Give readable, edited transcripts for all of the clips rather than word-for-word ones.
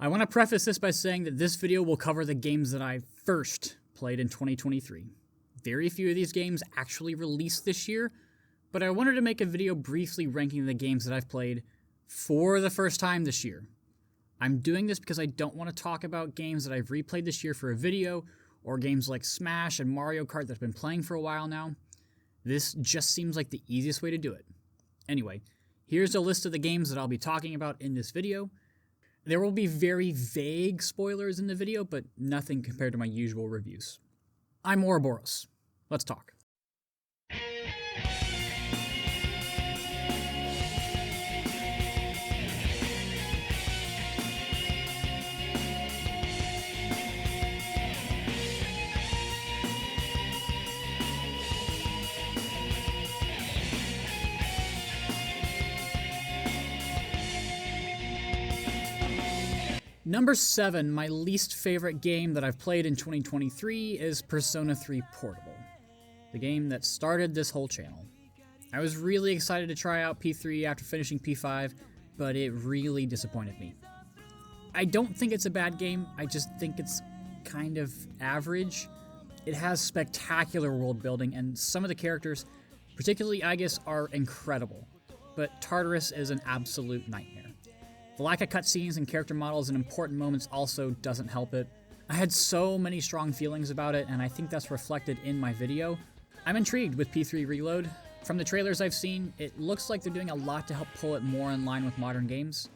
I want to preface this by saying that this video will cover the games that I first played in 2023. Very few of these games actually released this year, but I wanted to make a video briefly ranking the games that I've played for the first time this year. I'm doing this because I don't want to talk about games that I've replayed this year for a video, or games like Smash and Mario Kart that I've been playing for a while now. This just seems like the easiest way to do it. Anyway, here's a list of the games that I'll be talking about in this video. There will be very vague spoilers in the video, but nothing compared to my usual reviews. I'm Ouroboros. Let's talk. Number 7, my least favorite game that I've played in 2023 is Persona 3 Portable, the game that started this whole channel. I was really excited to try out P3 after finishing P5, but it really disappointed me. I don't think it's a bad game, I just think it's kind of average. It has spectacular world building, and some of the characters, particularly Aigis, are incredible, but Tartarus is an absolute nightmare. The lack of cutscenes and character models in important moments also doesn't help it. I had so many strong feelings about it, and I think that's reflected in my video. I'm intrigued with P3 Reload. From the trailers I've seen, it looks like they're doing a lot to help pull it more in line with modern games.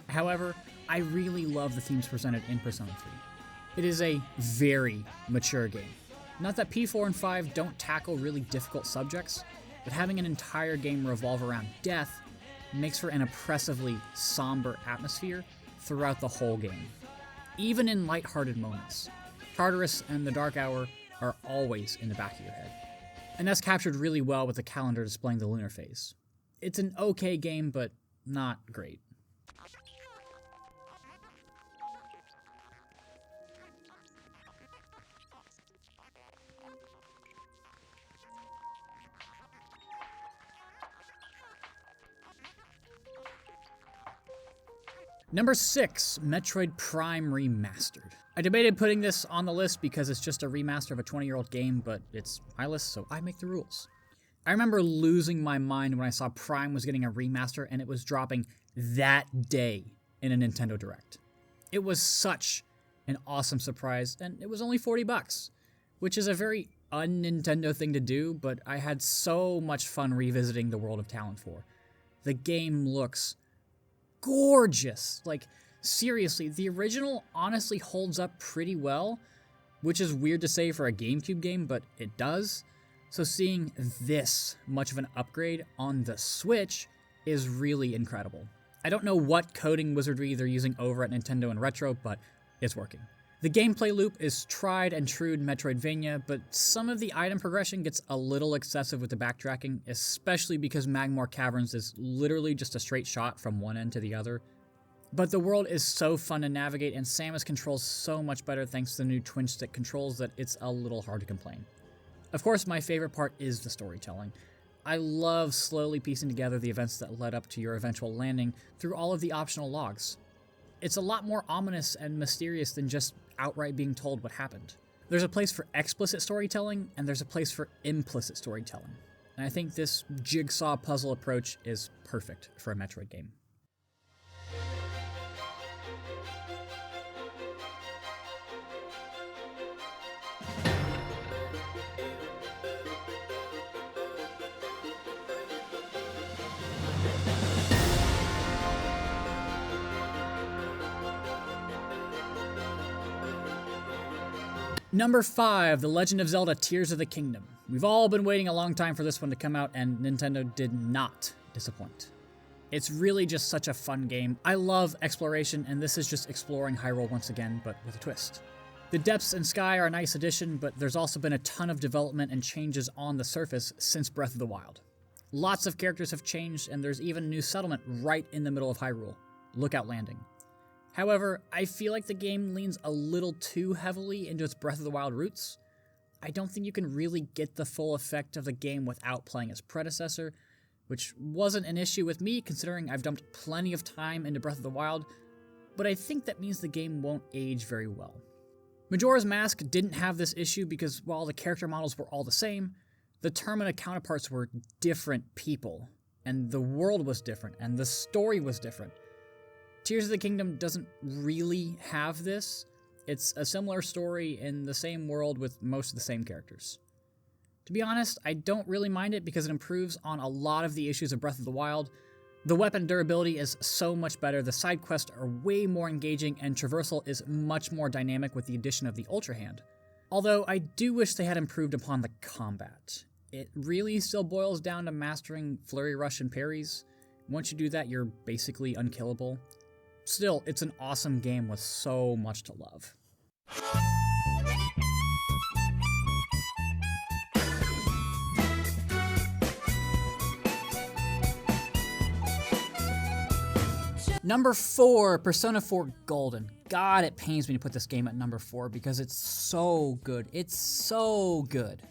However, I really love the themes presented in Persona 3. It is a very mature game. Not that P4 and 5 don't tackle really difficult subjects, but having an entire game revolve around death makes for an oppressively somber atmosphere throughout the whole game. Even in lighthearted moments, Tartarus and the Dark Hour are always in the back of your head. And that's captured really well with the calendar displaying the lunar phase. It's an okay game, but not great. Number 6, Metroid Prime Remastered. I debated putting this on the list because it's just a remaster of a 20-year-old game, but it's my list, so I make the rules. I remember losing my mind when I saw Prime was getting a remaster and it was dropping that day in a Nintendo Direct. It was such an awesome surprise, and it was only $40, which is a very un-Nintendo thing to do, but I had so much fun revisiting the world of Talon 4. The game looks gorgeous. Like, seriously, the original honestly holds up pretty well, which is weird to say for a GameCube game, but it does. So seeing this much of an upgrade on the Switch is really incredible. I don't know what coding wizardry they're using over at Nintendo and Retro, but it's working. The gameplay loop is tried and true Metroidvania, but some of the item progression gets a little excessive with the backtracking, especially because Magmoor Caverns is literally just a straight shot from one end to the other. But the world is so fun to navigate, and Samus controls so much better thanks to the new twin stick controls that it's a little hard to complain. Of course, my favorite part is the storytelling. I love slowly piecing together the events that led up to your eventual landing through all of the optional logs. It's a lot more ominous and mysterious than just outright being told what happened. There's a place for explicit storytelling, and there's a place for implicit storytelling. And I think this jigsaw puzzle approach is perfect for a Metroid game. Number 5, The Legend of Zelda Tears of the Kingdom. We've all been waiting a long time for this one to come out, and Nintendo did not disappoint. It's really just such a fun game. I love exploration, and this is just exploring Hyrule once again, but with a twist. The depths and sky are a nice addition, but there's also been a ton of development and changes on the surface since Breath of the Wild. Lots of characters have changed, and there's even a new settlement right in the middle of Hyrule, Lookout Landing. However, I feel like the game leans a little too heavily into its Breath of the Wild roots. I don't think you can really get the full effect of the game without playing its predecessor, which wasn't an issue with me considering I've dumped plenty of time into Breath of the Wild, but I think that means the game won't age very well. Majora's Mask didn't have this issue because while the character models were all the same, the Termina counterparts were different people, and the world was different, and the story was different. Tears of the Kingdom doesn't really have this. It's a similar story in the same world with most of the same characters. To be honest, I don't really mind it because it improves on a lot of the issues of Breath of the Wild. The weapon durability is so much better, the side quests are way more engaging, and traversal is much more dynamic with the addition of the Ultra Hand. Although I do wish they had improved upon the combat. It really still boils down to mastering Flurry Rush and parries. Once you do that, you're basically unkillable. Still, it's an awesome game with so much to love. Number 4, Persona 4 Golden. God, it pains me to put this game at number 4 because it's so good. It's so good.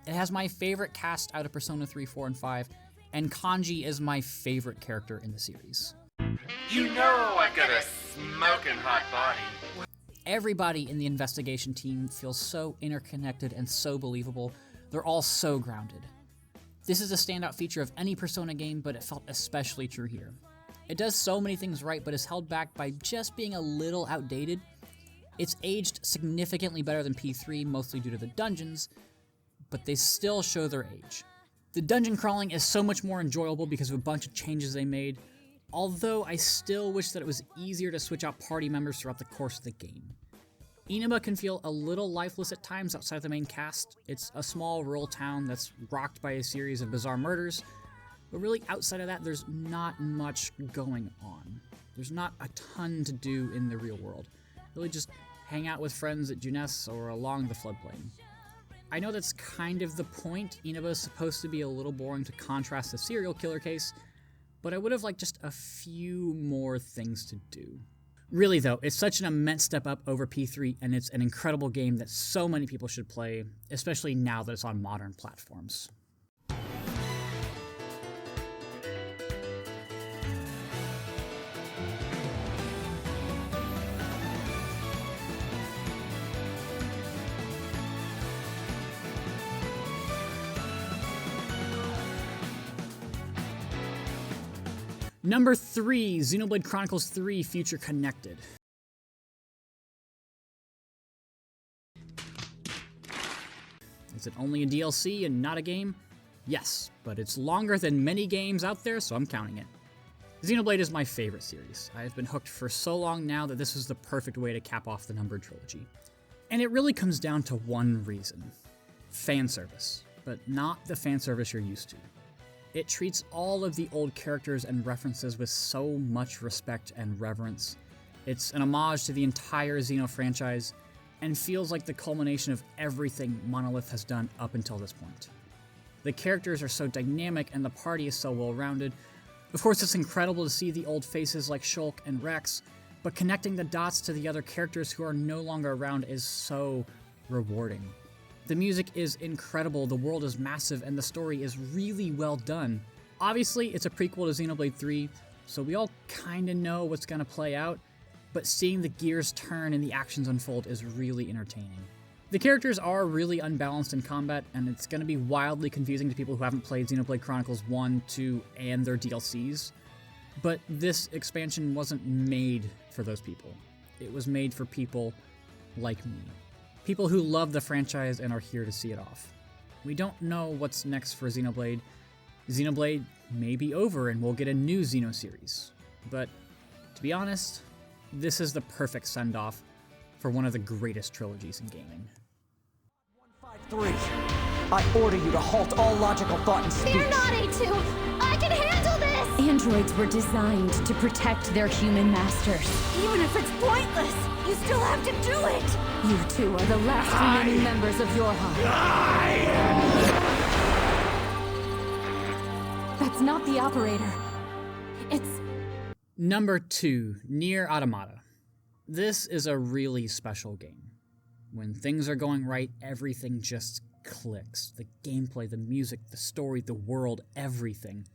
It has my favorite cast out of Persona 3, 4, and 5, and Kanji is my favorite character in the series. You know I got a smoking hot body. Everybody in the investigation team feels so interconnected and so believable. They're all so grounded. This is a standout feature of any Persona game, but it felt especially true here. It does so many things right, but is held back by just being a little outdated. It's aged significantly better than P3, mostly due to the dungeons, but they still show their age. The dungeon crawling is so much more enjoyable because of a bunch of changes they made, although I still wish that it was easier to switch out party members throughout the course of the game. Inaba can feel a little lifeless at times outside of the main cast. It's a small rural town that's rocked by a series of bizarre murders, but really outside of that, there's not much going on. There's not a ton to do in the real world. Really just hang out with friends at Junes or along the floodplain. I know that's kind of the point. Inaba is supposed to be a little boring to contrast the serial killer case, but I would have liked just a few more things to do. Really though, it's such an immense step up over P3, and it's an incredible game that so many people should play, especially now that it's on modern platforms. Number 3, Xenoblade Chronicles 3 Future Connected. Is it only a DLC and not a game? Yes, but it's longer than many games out there, so I'm counting it. Xenoblade is my favorite series. I've been hooked for so long now that this was the perfect way to cap off the numbered trilogy. And it really comes down to one reason. Fan service, but not the fan service you're used to. It treats all of the old characters and references with so much respect and reverence. It's an homage to the entire Xeno franchise, and feels like the culmination of everything Monolith has done up until this point. The characters are so dynamic and the party is so well-rounded. Of course, it's incredible to see the old faces like Shulk and Rex, but connecting the dots to the other characters who are no longer around is so rewarding. The music is incredible, the world is massive, and the story is really well done. Obviously, it's a prequel to Xenoblade 3, so we all kinda know what's gonna play out, but seeing the gears turn and the actions unfold is really entertaining. The characters are really unbalanced in combat, and it's gonna be wildly confusing to people who haven't played Xenoblade Chronicles 1, 2, and their DLCs, but this expansion wasn't made for those people. It was made for people like me. People who love the franchise and are here to see it off. We don't know what's next for Xenoblade. Xenoblade may be over and we'll get a new Xeno series. But to be honest, this is the perfect send-off for one of the greatest trilogies in gaming. 153. I order you to halt all logical thought and speech. Fear not, A2! I can handle this! Androids were designed to protect their human masters. Even if it's pointless, you still have to do it! You two are the last remaining members of Yorha. That's not the operator. It's... Number 2, Nier Automata. This is a really special game. When things are going right, everything just clicks. The gameplay, the music, the story, the world, everything.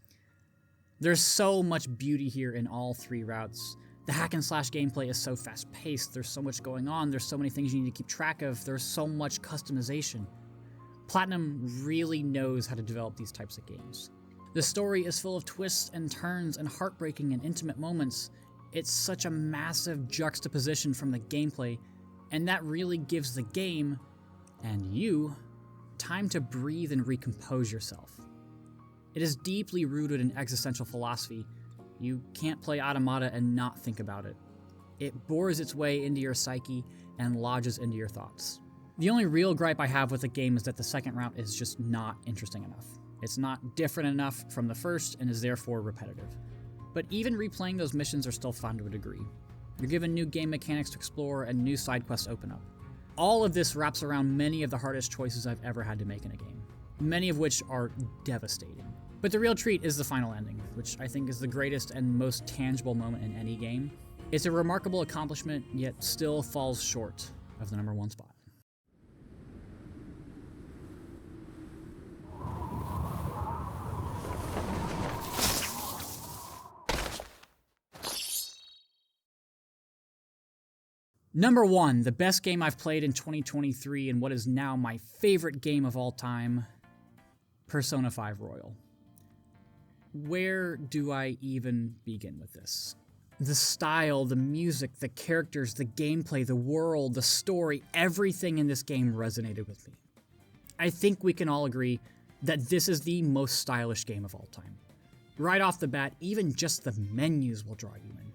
There's so much beauty here in all 3 routes. The hack and slash gameplay is so fast paced, there's so much going on, there's so many things you need to keep track of, there's so much customization. Platinum really knows how to develop these types of games. The story is full of twists and turns and heartbreaking and intimate moments. It's such a massive juxtaposition from the gameplay, and that really gives the game, and you, time to breathe and recompose yourself. It is deeply rooted in existential philosophy. You can't play Automata and not think about it. It bores its way into your psyche and lodges into your thoughts. The only real gripe I have with the game is that the second route is just not interesting enough. It's not different enough from the first and is therefore repetitive. But even replaying those missions are still fun to a degree. You're given new game mechanics to explore and new side quests open up. All of this wraps around many of the hardest choices I've ever had to make in a game, many of which are devastating. But the real treat is the final ending, which I think is the greatest and most tangible moment in any game. It's a remarkable accomplishment, yet still falls short of the #1 spot. #1, the best game I've played in 2023 and what is now my favorite game of all time, Persona 5 Royal. Where do I even begin with this? The style, the music, the characters, the gameplay, the world, the story, everything in this game resonated with me. I think we can all agree that this is the most stylish game of all time. Right off the bat, even just the menus will draw you in.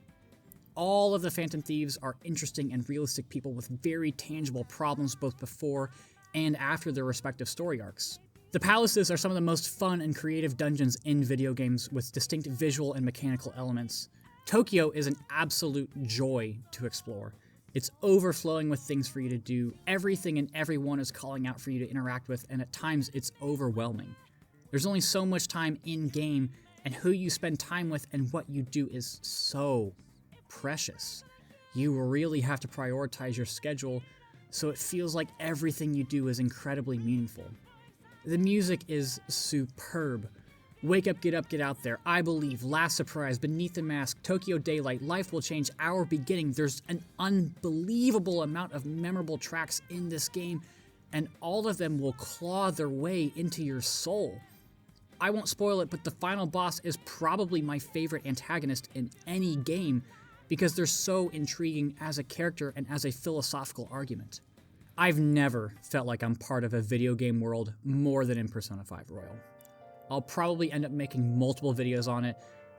All of the Phantom Thieves are interesting and realistic people with very tangible problems both before and after their respective story arcs. The palaces are some of the most fun and creative dungeons in video games with distinct visual and mechanical elements. Tokyo is an absolute joy to explore. It's overflowing with things for you to do. Everything and everyone is calling out for you to interact with, and at times it's overwhelming. There's only so much time in-game, and who you spend time with and what you do is so precious. You really have to prioritize your schedule, so it feels like everything you do is incredibly meaningful. The music is superb. Wake Up, Get Up, Get Out There, I Believe, Last Surprise, Beneath the Mask, Tokyo Daylight, Life Will Change, Our Beginning. There's an unbelievable amount of memorable tracks in this game, and all of them will claw their way into your soul. I won't spoil it, but the final boss is probably my favorite antagonist in any game because they're so intriguing as a character and as a philosophical argument. I've never felt like I'm part of a video game world more than in Persona 5 Royal. I'll probably end up making multiple videos on it.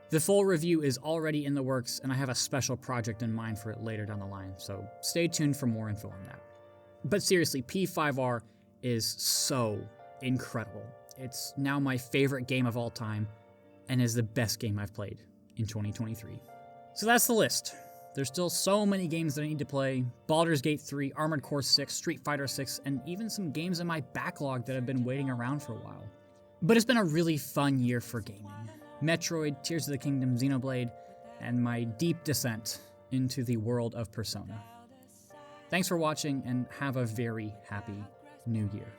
The full review is already in the works, and I have a special project in mind for it later down the line, so stay tuned for more info on that. But seriously, P5R is so incredible. It's now my favorite game of all time, and is the best game I've played in 2023. So that's the list. There's still so many games that I need to play. Baldur's Gate 3, Armored Core 6, Street Fighter 6, and even some games in my backlog that have been waiting around for a while. But it's been a really fun year for gaming. Metroid, Tears of the Kingdom, Xenoblade, and my deep descent into the world of Persona. Thanks for watching, and have a very happy new year.